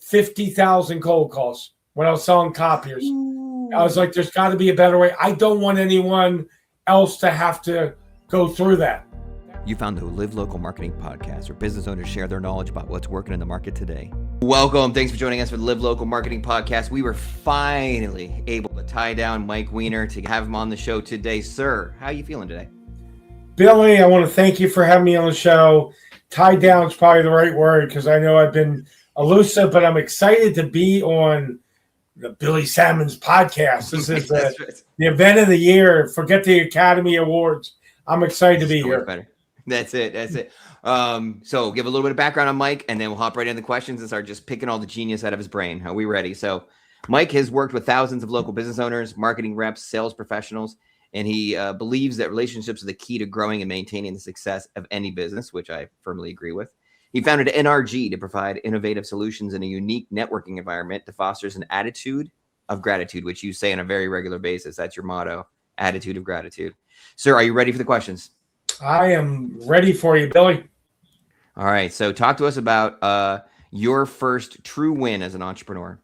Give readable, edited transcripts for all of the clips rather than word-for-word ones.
50,000 cold calls when I was selling copiers. Ooh. I was like, there's got to be a better way. I don't want anyone else to have to go through that. You found the Live Local Marketing Podcast, where business owners share their knowledge about what's working in the market today. Welcome. Thanks for joining us for the Live Local Marketing Podcast. We were finally able to tie down Mike Weiner to have him on the show today. Sir, how are you feeling today? Billy, I want to thank you for having me on the show. Tie down is probably the right word because I know I've been elusive, but I'm excited to be on the Billy Salmon's podcast. This is the event of the year. Forget the Academy Awards. I'm excited to be here. Better. That's it. So give a little bit of background on Mike, and then we'll hop right into the questions and start just picking all the genius out of his brain. Are we ready? So Mike has worked with thousands of local business owners, marketing reps, sales professionals, and he believes that relationships are the key to growing and maintaining the success of any business, which I firmly agree with. He founded NRG to provide innovative solutions in a unique networking environment that fosters an attitude of gratitude, which you say on a very regular basis. That's your motto, attitude of gratitude. Sir, are you ready for the questions? I am ready for you, Billy. All right. So talk to us about your first true win as an entrepreneur.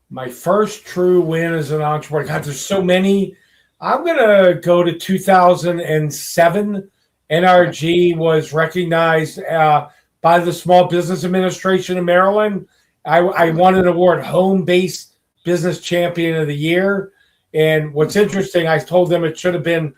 My first true win as an entrepreneur. God, there's so many. I'm going to go to 2007. NRG was recognized by the Small Business Administration of Maryland. I won an award, Home-Based Business Champion of the Year. And what's interesting, I told them it should have been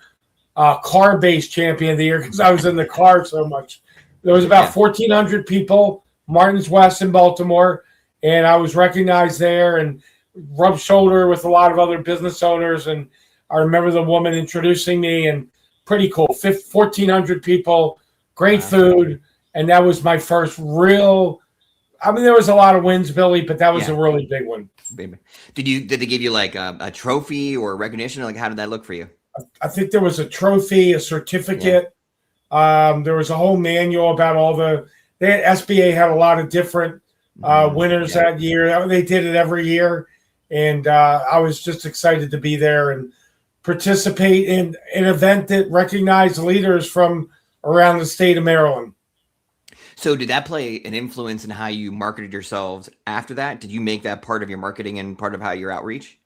Car-Based Champion of the Year because I was in the car so much. There was about 1,400 people, Martin's West in Baltimore, and I was recognized there and rubbed shoulder with a lot of other business owners. And I remember the woman introducing me, and pretty cool. 1,400 people, great food, and that was my first real. I mean, there was a lot of wins, Billy, but that was a really big one. Did they give you like a trophy or recognition? Like, how did that look for you? I think there was a trophy, a certificate. There was a whole manual about all SBA had a lot of different winners that year. They did it every year, and I was just excited to be there and participate in an event that recognized leaders from around the state of Maryland. So did that play an influence in how you marketed yourselves after that? Did you make that part of your marketing and part of how your outreach?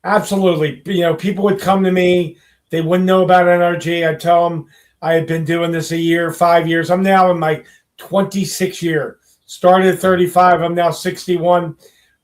Absolutely. People would come to me. They wouldn't know about NRG. I'd tell them I had been doing this a year, 5 years. I'm now in my 26th year. Started at 35. I'm now 61.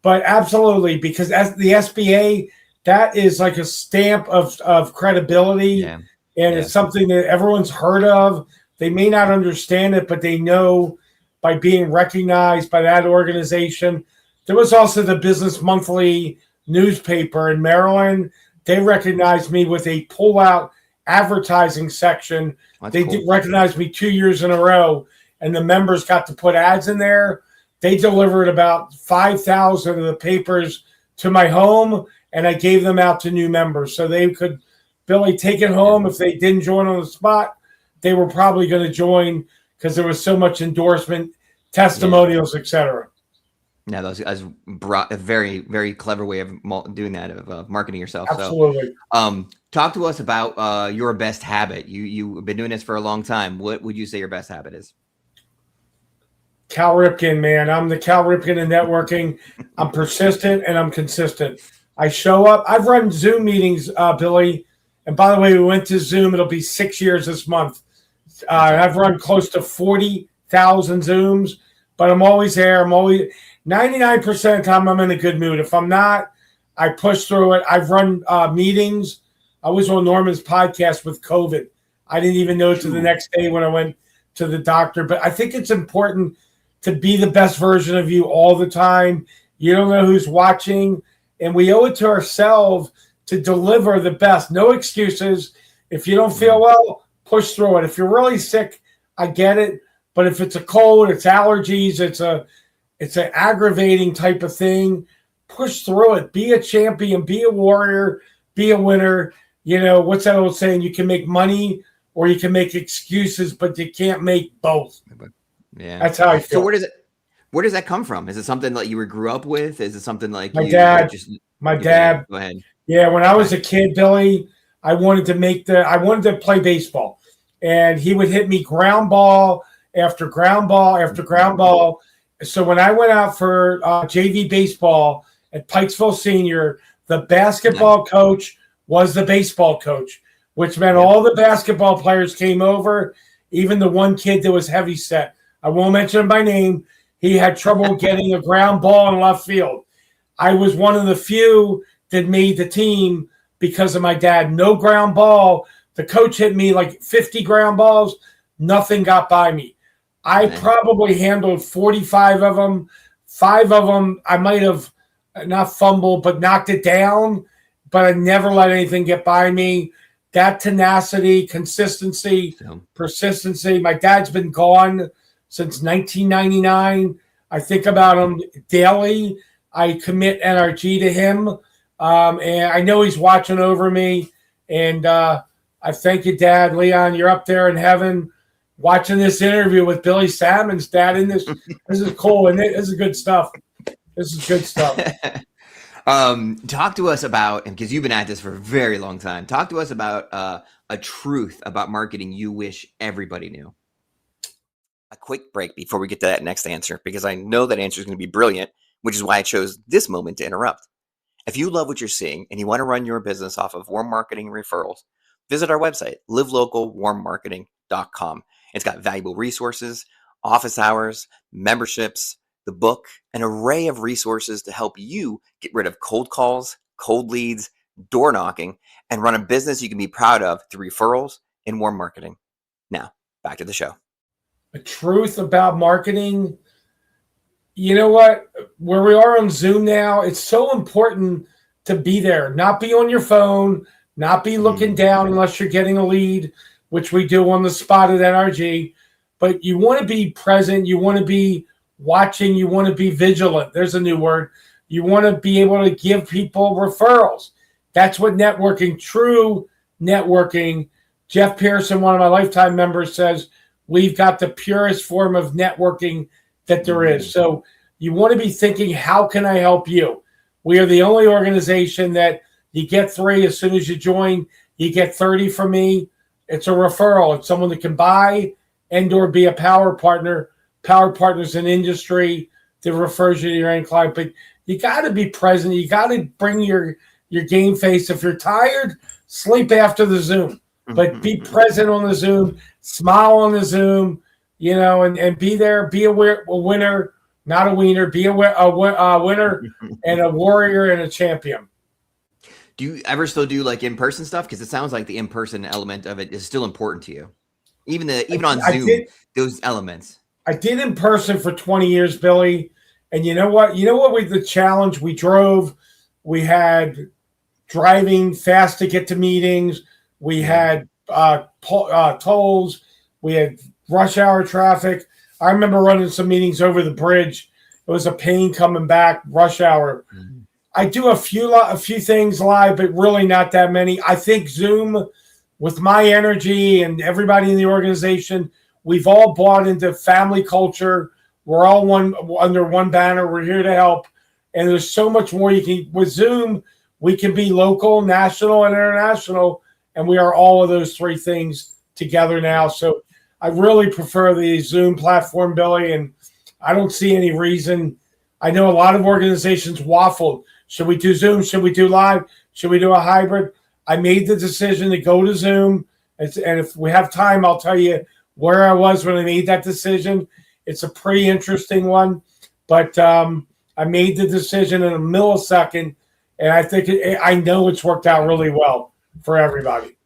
But absolutely, because as the SBA, that is like a stamp of credibility. And it's something that everyone's heard of. They may not understand it, but they know by being recognized by that organization. There was also the Business Monthly newspaper in Maryland. They recognized me with a pull-out advertising section. They did recognize me 2 years in a row, and the members got to put ads in there. They delivered about 5,000 of the papers to my home, and I gave them out to new members. So they could, Billy, take it home. If they didn't join on the spot, they were probably going to join because there was so much endorsement, testimonials, etc. Now, those brought a very, very clever way of doing that, of marketing yourself. Absolutely. So, talk to us about your best habit. You've been doing this for a long time. What would you say your best habit is? Cal Ripken, man. I'm the Cal Ripken in networking. I'm persistent and I'm consistent. I show up. I've run Zoom meetings, Billy. And by the way, we went to Zoom. It'll be 6 years this month. I've run close to 40,000 Zooms, but I'm always there. I'm always 99% of the time I'm in a good mood. If I'm not, I push through it. I've run meetings. I was on Norman's podcast with COVID. I didn't even know till the next day when I went to the doctor. But I think it's important to be the best version of you all the time. You don't know who's watching, and we owe it to ourselves to deliver the best. No excuses. If you don't feel well, push through it. If you're really sick, I get it. But if it's a cold, it's allergies, it's an aggravating type of thing, push through it. Be a champion, be a warrior, be a winner. What's that old saying? You can make money or you can make excuses, but you can't make both. Yeah. That's how I feel. So where does that come from? Is it something that you grew up with? Is it something like my dad? Go ahead. Yeah, when I was a kid, Billy, I wanted to play baseball, and he would hit me ground ball after ground ball after ground ball So when I went out for JV baseball at Pikesville Senior, the basketball coach was the baseball coach, which meant all the basketball players came over, even the one kid that was heavy set. I won't mention him by name. He had trouble getting a ground ball in left field. I was one of the few that made the team because of my dad. No ground ball. The coach hit me like 50 ground balls. Nothing got by me. I probably handled 45 of them. 5 of them, I might have not fumbled, but knocked it down. But I never let anything get by me. That tenacity, consistency, persistency. My dad's been gone since 1999. I think about him daily. I commit NRG to him. And I know he's watching over me. And I thank you, Dad. Leon, you're up there in heaven watching this interview with Billy Salmon's dad in this. This is cool, isn't it? This is good stuff. This is good stuff. Talk to us about, and because you've been at this for a very long time, talk to us about a truth about marketing you wish everybody knew. A quick break before we get to that next answer, because I know that answer is going to be brilliant, which is why I chose this moment to interrupt. If you love what you're seeing and you want to run your business off of warm marketing and referrals, visit our website, livelocalwarmmarketing.com. It's got valuable resources, office hours, memberships, the book, an array of resources to help you get rid of cold calls, cold leads, door knocking, and run a business you can be proud of through referrals and warm marketing. Now, back to the show. The truth about marketing, you know what? Where we are on Zoom now, it's so important to be there, not be on your phone, not be looking down unless you're getting a lead, which we do on the spot at NRG. But you want to be present. You want to be watching. You want to be vigilant. There's a new word. You want to be able to give people referrals. That's what networking, true networking. Jeff Pearson, one of my lifetime members, says we've got the purest form of networking that there is. So you want to be thinking, how can I help you? We are the only organization that you get 3 as soon as you join. You get 30 from me. It's a referral. It's someone that can buy and or be a power partner. Power partner's an industry that refers you to your end client. But you got to be present. You got to bring your game face. If you're tired, sleep after the Zoom. But be present on the Zoom. Smile on the Zoom. You know, and be there. Be a winner, not a wiener. Be a winner and a warrior and a champion. Do you ever still do like in-person stuff? Because it sounds like the in-person element of it is still important to you. Even on Zoom, those elements. I did in person for 20 years, Billy. And you know what? The challenge, we drove. We had driving fast to get to meetings. We had tolls. We had rush hour traffic. I remember running some meetings over the bridge. It was a pain coming back, rush hour. I do a few things live, but really not that many. I think Zoom, with my energy and everybody in the organization, we've all bought into family culture. We're all under one banner. We're here to help. And there's so much more you can. With Zoom, we can be local, national, and international. And we are all of those 3 things together now. So I really prefer the Zoom platform, Billy, and I don't see any reason. I know a lot of organizations waffled. Should we do Zoom? Should we do live? Should we do a hybrid? I made the decision to go to Zoom. And if we have time, I'll tell you where I was when I made that decision. It's a pretty interesting one. But I made the decision in a millisecond, and I think I know it's worked out really well for everybody.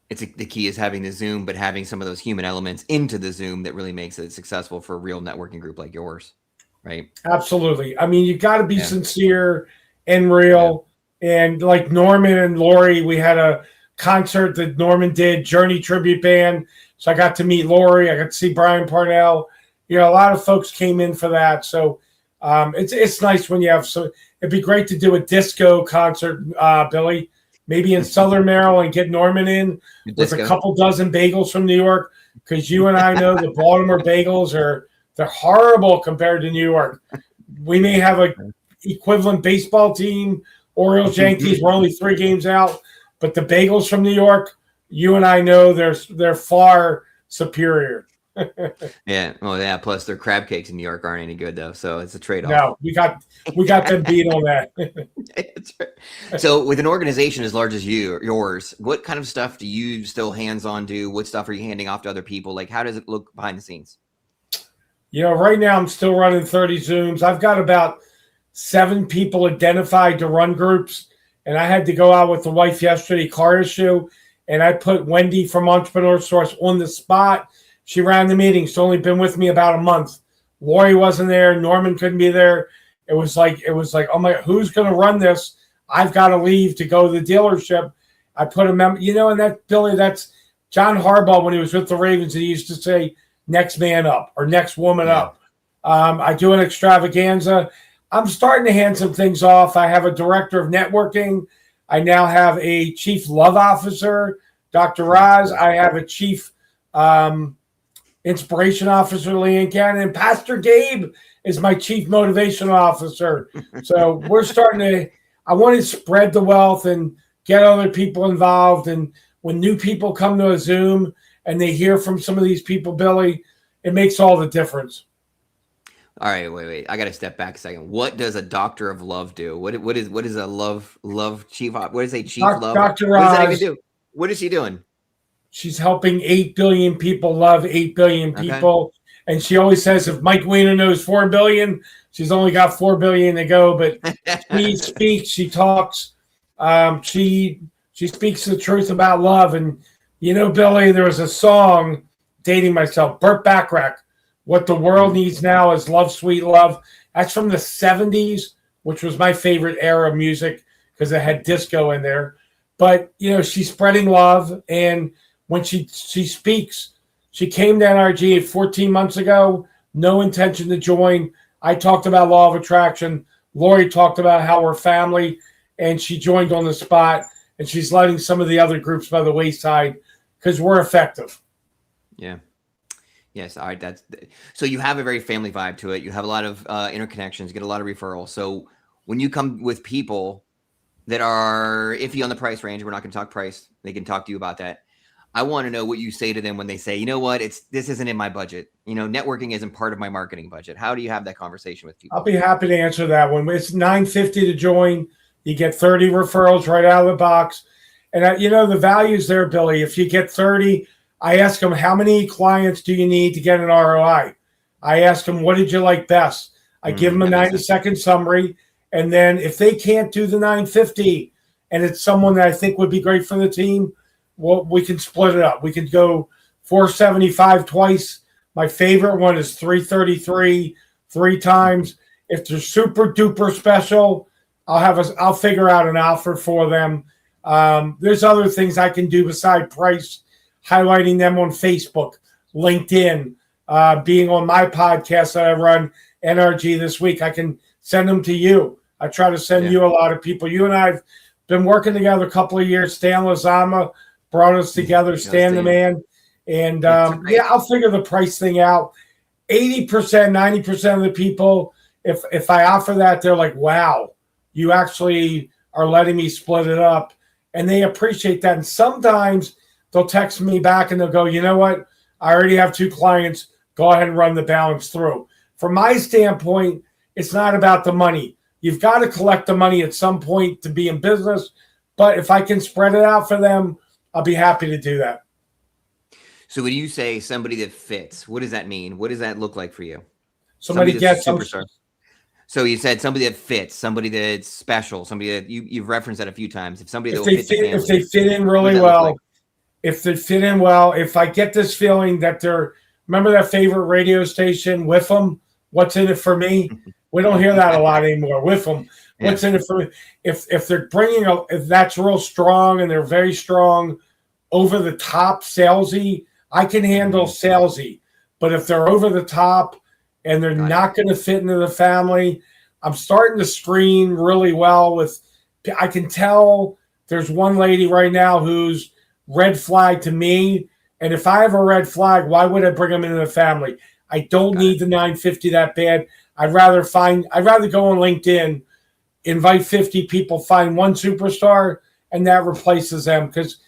The key is having the Zoom, but having some of those human elements into the Zoom that really makes it successful for a real networking group like yours, right? Absolutely. I mean, you got to be sincere and real. And like Norman and Lori, we had a concert that Norman did, Journey Tribute Band. So I got to meet Lori. I got to see Brian Parnell. You know, a lot of folks came in for that. So it's nice when you have. So it'd be great to do a disco concert, Billy. Maybe in Southern Maryland, get Norman in with a couple dozen bagels from New York, because you and I know the Baltimore bagels they're horrible compared to New York. We may have a equivalent baseball team, Orioles, Yankees. We're only 3 games out, but the bagels from New York, you and I know they're far superior. Yeah. Oh, yeah. Plus, their crab cakes in New York aren't any good though, so it's a trade-off. No, we got them beat on that. That's right. So, with an organization as large as yours, what kind of stuff do you still hands-on do? What stuff are you handing off to other people? Like, how does it look behind the scenes? Right now I'm still running 30 Zooms. I've got about 7 people identified to run groups, and I had to go out with the wife yesterday, car issue, and I put Wendy from Entrepreneur Source on the spot. She ran the meeting. She's only been with me about a month. Lori wasn't there. Norman couldn't be there. It was like, oh my, who's going to run this? I've got to leave to go to the dealership. I put a member, and that, Billy, that's John Harbaugh when he was with the Ravens. He used to say, next man up or next woman up. I do an extravaganza. I'm starting to hand some things off. I have a director of networking. I now have a chief love officer, Dr. Raz. I have a chief inspiration officer, Leanne Cannon. And Pastor Gabe is my chief motivation officer. So we're starting to, I want to spread the wealth and get other people involved. And when new people come to a Zoom and they hear from some of these people, Billy, it makes all the difference. All right, wait. I got to step back a second. What does a doctor of love do? What is a love chief? What is a chief love? Dr. What does that Raz, even do? What is she doing? She's helping 8 billion people love 8 billion people. Okay. And she always says, if Mike Weiner knows 4 billion, she's only got 4 billion to go. But she speaks, she talks, she speaks the truth about love. And, Billy, there was a song, dating myself, Burt Bacharach, What the World Needs Now is Love, Sweet Love. That's from the 70s, which was my favorite era of music because it had disco in there. But, she's spreading love. And when she speaks, she came to NRG 14 months ago, no intention to join. I talked about law of attraction. Lori talked about how we're family, and she joined on the spot. And she's letting some of the other groups by the wayside because we're effective. Yeah. Yes. All right. So you have a very family vibe to it. You have a lot of interconnections, get a lot of referrals. So when you come with people that are iffy on the price range, we're not going to talk price. They can talk to you about that. I want to know what you say to them when they say, you know what, this isn't in my budget. Networking isn't part of my marketing budget. How do you have that conversation with people? I'll be happy to answer that one. It's $950 to join. You get 30 referrals right out of the box. And the value's there, Billy. If you get 30, I ask them, how many clients do you need to get an ROI? I ask them, what did you like best? I give them a 90-second summary. And then if they can't do the 950 and it's someone that I think would be great for the team, well, we can split it up. We can go 475 twice. My favorite one is 333 3 times. If they're super duper special, I'll figure out an offer for them. There's other things I can do beside price, highlighting them on Facebook, LinkedIn, being on my podcast that I run, NRG This Week. I can send them to you. I try to send you a lot of people. You and I have been working together a couple of years. Stan Lazama brought us together, Stan the man. And I'll figure the price thing out. 80%, 90% of the people, if I offer that, they're like, wow, you actually are letting me split it up. And they appreciate that. And sometimes they'll text me back and they'll go, you know what? I already have 2 clients. Go ahead and run the balance through. From my standpoint, it's not about the money. You've got to collect the money at some point to be in business. But if I can spread it out for them, I'll be happy to do that. So when you say somebody that fits, what does that mean? What does that look like for you? Somebody gets superstar. So you said somebody that fits, somebody that's special, somebody that you've referenced that a few times. If somebody that will fit the family, if they fit in really well, if they fit in well, if I get this feeling that remember that favorite radio station, with them, what's in it for me? We don't hear that a lot anymore. With them, what's in it for me? If they're if that's real strong and they're very strong, over the top salesy, I can handle salesy. But if they're over the top and they're not going to fit into the family, I'm starting to screen really well I can tell there's one lady right now who's red flag to me. And if I have a red flag, why would I bring them into the family? I don't need the 950 that bad. I'd rather go on LinkedIn, invite 50 people, find one superstar, and that replaces them. Because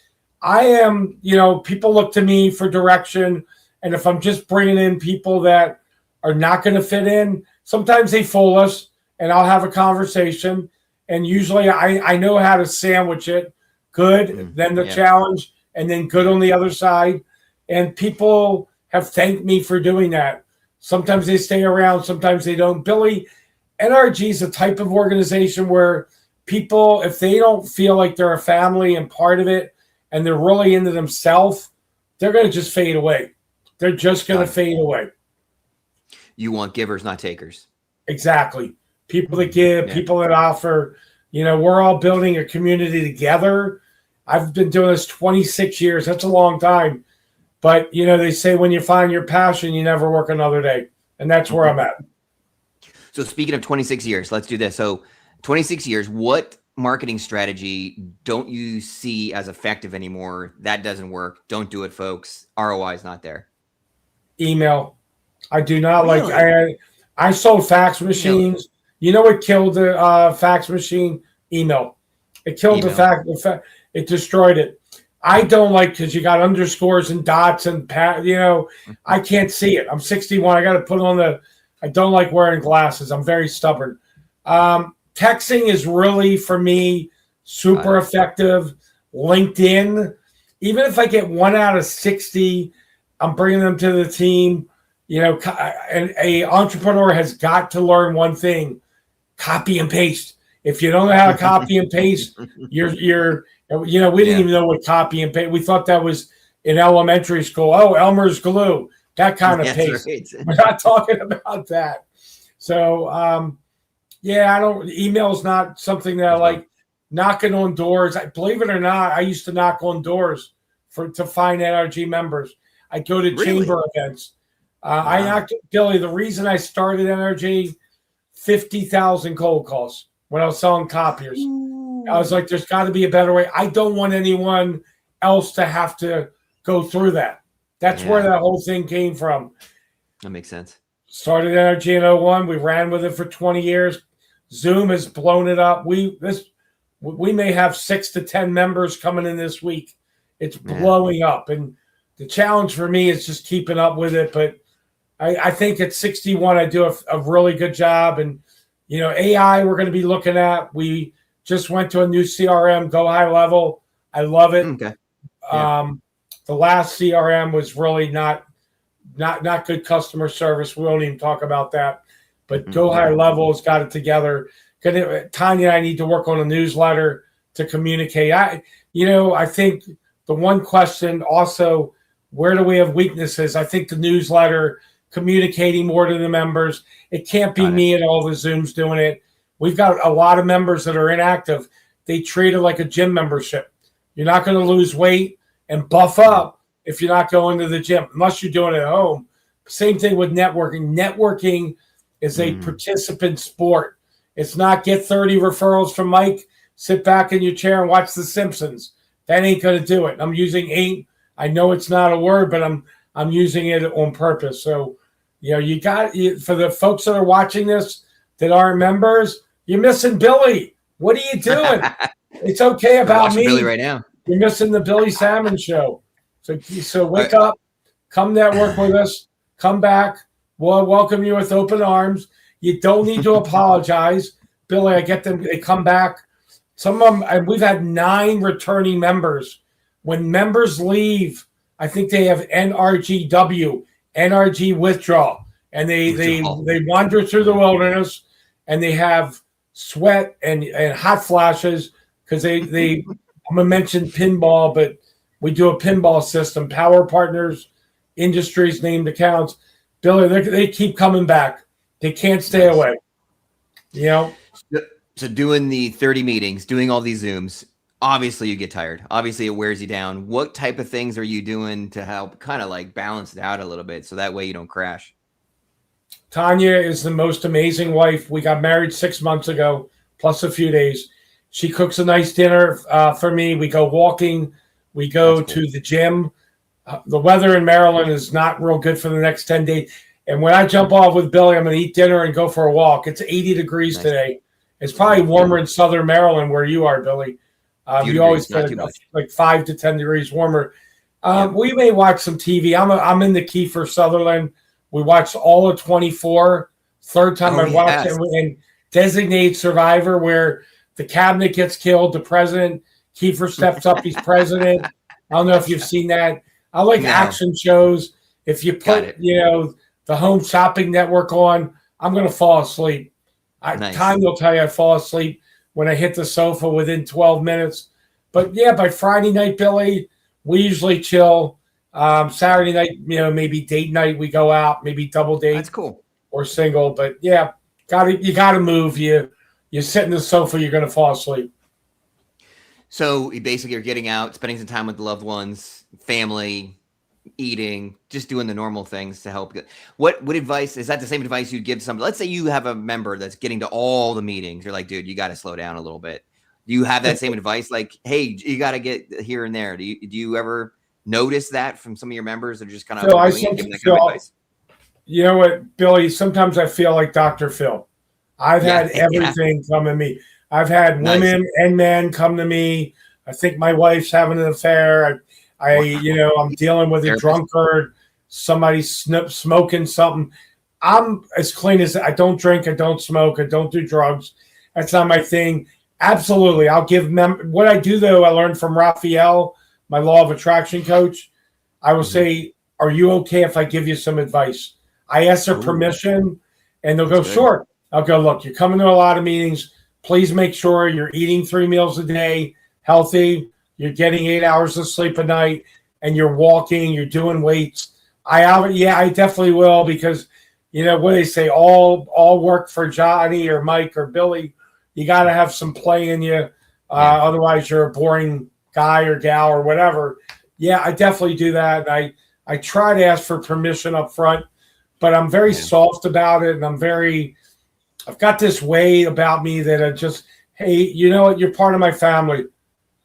I am, people look to me for direction, And if I'm just bringing in people that are not going to fit in, sometimes they fool us, and I'll have a conversation. And usually I know how to sandwich it good, then the challenge, and then good on the other side. And people have thanked me for doing that. Sometimes they stay around, sometimes they don't. Billy, NRG is a type of organization where people, if they don't feel like they're a family and part of it, and they're really into themselves, they're going to just fade away. They're just going to fade away. You want givers, not takers. Exactly. People that give, people that offer. We're all building a community together. I've been doing this 26 years. That's a long time. But, they say when you find your passion, you never work another day. And that's where I'm at. So speaking of 26 years, let's do this. So 26 years, what marketing strategy don't you see as effective anymore? That doesn't work. Don't do it, folks. ROI is not there. Email. I do not like. I sold fax machines. You know what killed the fax machine? Email. It killed the fax. It destroyed it. I don't like, because you got underscores and dots and I can't see it. I'm 61. I got to put on I don't like wearing glasses. I'm very stubborn. Texting is really, for me, super effective. LinkedIn, even if I get 1 out of 60, I'm bringing them to the team. And a entrepreneur has got to learn one thing: copy and paste. If you don't know how to copy and paste, we didn't even know what copy and paste. We thought that was in elementary school. Oh, Elmer's glue, that kind of paste. Right. We're not talking about that. So, email's not something that I like. Knocking on doors. Believe it or not, I used to knock on doors to find NRG members. I go to chamber events. I knocked, Billy, the reason I started NRG, 50,000 cold calls when I was selling copiers. Ooh. I was like, there's got to be a better way. I don't want anyone else to have to go through that. That's where that whole thing came from. That makes sense. Started NRG in 01. We ran with it for 20 years. Zoom has blown it up. We may have 6 to 10 members coming in this week. It's blowing up. And the challenge for me is just keeping up with it. But I think at 61, I do a really good job. And, AI we're going to be looking at. We just went to a new CRM, Go High Level. I love it. Okay. The last CRM was really not good customer service. We won't even talk about that. But Go High Level has got it together. Tanya and I need to work on a newsletter to communicate. I think the one question also, where do we have weaknesses? I think the newsletter, communicating more to the members. It can't be me at all the Zooms doing it. We've got a lot of members that are inactive. They treat it like a gym membership. You're not going to lose weight and buff up if you're not going to the gym, unless you're doing it at home. Same thing with networking. Networking is a participant sport. It's not get 30 referrals from Mike, sit back in your chair and watch The Simpsons. That ain't going to do it. I'm using ain't. I know it's not a word, but I'm using it on purpose. So, you got, for the folks that are watching this that aren't members, you're missing Billy. What are you doing? It's okay about me. Billy right now. You're missing the Billy Salmon show. So wake up, come network with us, come back. We'll welcome you with open arms. You don't need to apologize. Billy, I get them. They come back. Some of them, and we've had 9 returning members. When members leave, I think they have NRGW, NRG withdrawal, and they wander through the wilderness, and they have sweat and hot flashes because they I'm gonna mention pinball, but we do a pinball system. Power Partners, Industries, named accounts. Billy, they keep coming back. They can't stay away. So doing the 30 meetings, doing all these Zooms, obviously you get tired. Obviously it wears you down. What type of things are you doing to help kind of like balance it out a little bit so that way you don't crash? Tanya is the most amazing wife. We got married 6 months ago, plus a few days. She cooks a nice dinner for me. We go walking. We go to the gym. The weather in Maryland is not real good for the next 10 days. And when I jump off with Billy, I'm going to eat dinner and go for a walk. It's 80 degrees today. It's probably warmer in Southern Maryland where you are, Billy. You always get like 5 to 10 degrees warmer. We may watch some TV. I'm in the Kiefer Sutherland. We watched all of 24. Third time I watched it, and Designated Survivor, where the cabinet gets killed, the president, Kiefer steps up, he's president. I don't know if you've seen that. I like action shows. If you put, the Home Shopping Network on, I'm going to fall asleep. Time will tell you I fall asleep when I hit the sofa within 12 minutes. But yeah, by Friday night, Billy, we usually chill. Saturday night, maybe date night, we go out, maybe double date. That's cool. Or single. But yeah, you gotta move. You sit in the sofa, you're gonna fall asleep. So you basically are getting out, spending some time with the loved ones, family, eating, just doing the normal things to help. What advice is that? The same advice you'd give to somebody? Let's say you have a member that's getting to all the meetings. You're like, dude, you got to slow down a little bit. Do you have that same advice? Like, hey, you got to get here and there. Do you ever notice that from some of your members that are just kind of giving that kind of advice? You know what, Billy? Sometimes I feel like Dr. Phil. I've had everything come to me. I've had women and men come to me. I think my wife's having an affair. I'm dealing with a drunkard, somebody smoking something. I'm as clean as I don't drink, I don't smoke, I don't do drugs. That's not my thing. Absolutely. I'll give what I do, though, I learned from Raphael, my law of attraction coach. I will say, are you okay if I give you some advice? I ask their permission, and they'll go, sure. I'll go, look, you're coming to a lot of meetings. Please make sure you're eating 3 meals a day, healthy. You're getting 8 hours of sleep a night, and you're walking, you're doing weights. I definitely will, because, what they say, all work for Johnny or Mike or Billy. You got to have some play in you. Otherwise, you're a boring guy or gal or whatever. Yeah, I definitely do that. And I try to ask for permission up front, but I'm very soft about it. And I've got this way about me that I just, hey, you know what? You're part of my family.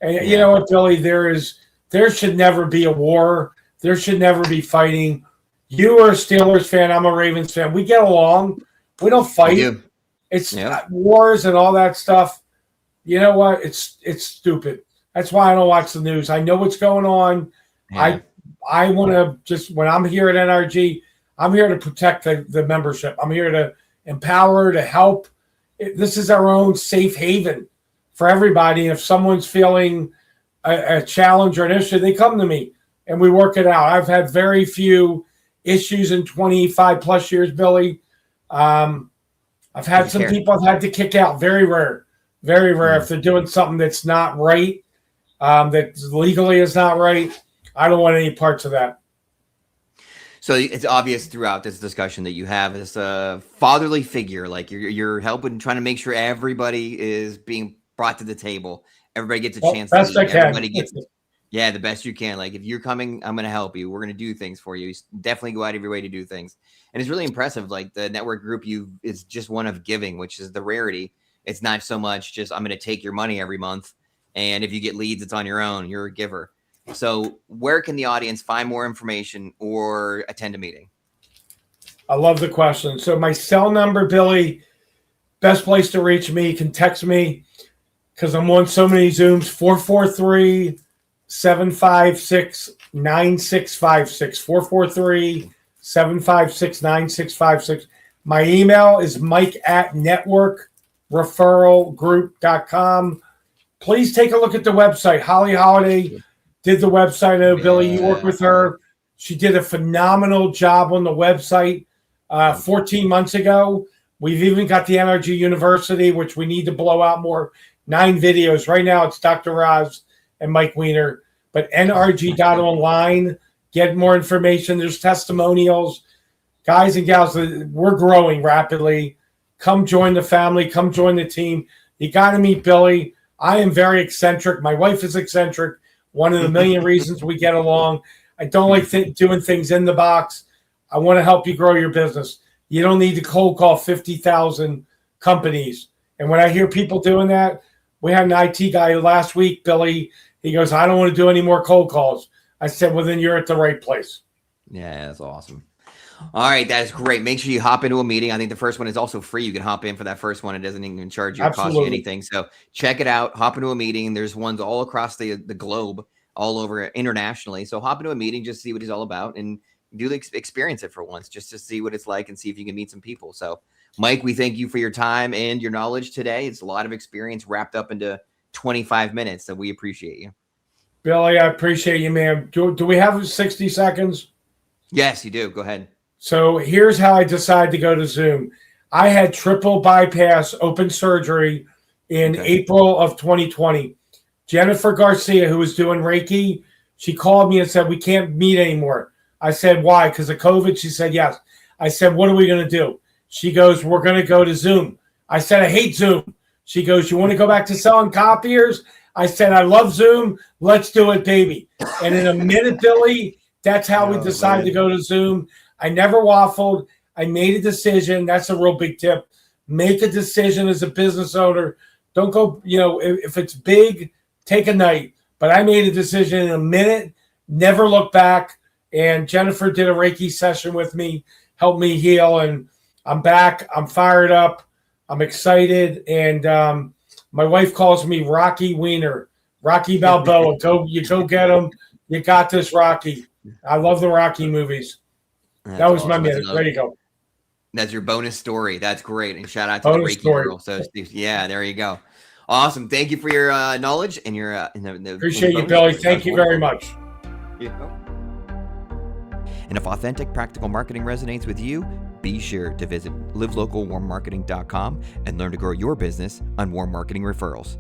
And you know what, Billy? There should never be a war. There should never be fighting. You are a Steelers fan. I'm a Ravens fan. We get along. We don't fight. It's wars and all that stuff. You know what? It's stupid. That's why I don't watch the news. I know what's going on. Yeah. I want to just, when I'm here at NRG, I'm here to protect the membership. I'm here to empower, to help. This is our own safe haven for everybody. If someone's feeling a challenge or an issue, they come to me and we work it out. I've had very few issues in 25 plus years, Billy. I've had some people I've had to kick out. Very rare. Very rare. If they're doing something that's not right, that legally is not right, I don't want any parts of that. So it's obvious throughout this discussion that you have this fatherly figure, like you're helping, trying to make sure everybody is being brought to the table. Everybody gets a chance to eat. Everybody gets, the best you can. Like, if you're coming, I'm going to help you. We're going to do things for you. Definitely go out of your way to do things. And it's really impressive. Like, the network group is just one of giving, which is the rarity. It's not so much just, I'm going to take your money every month, and if you get leads, it's on your own. You're a giver. So where can the audience find more information or attend a meeting? I love the question. So my cell number, Billy, best place to reach me, you can text me because I'm on so many Zooms, 443-756-9656, 443-756-9656. My email is mike@networkreferralgroup.com. Please take a look at the website. Holly Holiday did the website. I know, Billy, you work with her. She did a phenomenal job on the website 14 months ago. We've even got the NRG University, which we need to blow out more. 9 videos. Right now it's Dr. Roz and Mike Weiner. But nrg.online, get more information. There's testimonials. Guys and gals, we're growing rapidly. Come join the family. Come join the team. You got to meet Billy. I am very eccentric. My wife is eccentric. One of the million reasons we get along. I don't like doing things in the box. I want to help you grow your business. You don't need to cold call 50,000 companies. And when I hear people doing that, we had an IT guy last week, Billy. He goes, I don't want to do any more cold calls. I said, well, then you're at the right place. Yeah, that's awesome. All right, that is great. Make sure you hop into a meeting. I think the first one is also free. You can hop in for that first one. It doesn't even charge you or cost you anything. So check it out. Hop into a meeting. There's ones all across the globe. all over internationally. So hop into a meeting, just see what he's all about, and do the experience it for once, just to see what it's like and see if you can meet some people. So Mike, we thank you for your time and your knowledge today. It's a lot of experience wrapped up into 25 minutes. So we appreciate you. Billy, I appreciate you, man. Do we have 60 seconds? Yes, you do. Go ahead. So here's how I decided to go to Zoom. I had triple bypass open surgery in April of 2020. Jennifer Garcia, who was doing Reiki, she called me and said, we can't meet anymore. I said, why? Because of COVID? She said, yes. I said, what are we going to do? She goes, we're going to go to Zoom. I said, I hate Zoom. She goes, you want to go back to selling copiers? I said, I love Zoom. Let's do it, baby. And in a minute, Billy, that's how we decided to go to Zoom. I never waffled. I made a decision. That's a real big tip. Make a decision as a business owner. Don't go, if it's big, take a night. But I made a decision in a minute, never look back. And Jennifer did a Reiki session with me, helped me heal. And I'm back. I'm fired up. I'm excited. And my wife calls me Rocky Weiner, Rocky Balboa. Go get him. You got this, Rocky. I love the Rocky movies. That was awesome. My minute. There you go. That's your bonus story. That's great. And shout out to the Reiki girl. So yeah, there you go. Awesome. Thank you for your knowledge and your appreciate you, Billy. Thank you very much. Yeah. And if authentic practical marketing resonates with you, be sure to visit livelocalwarmmarketing.com and learn to grow your business on Warm Marketing Referrals.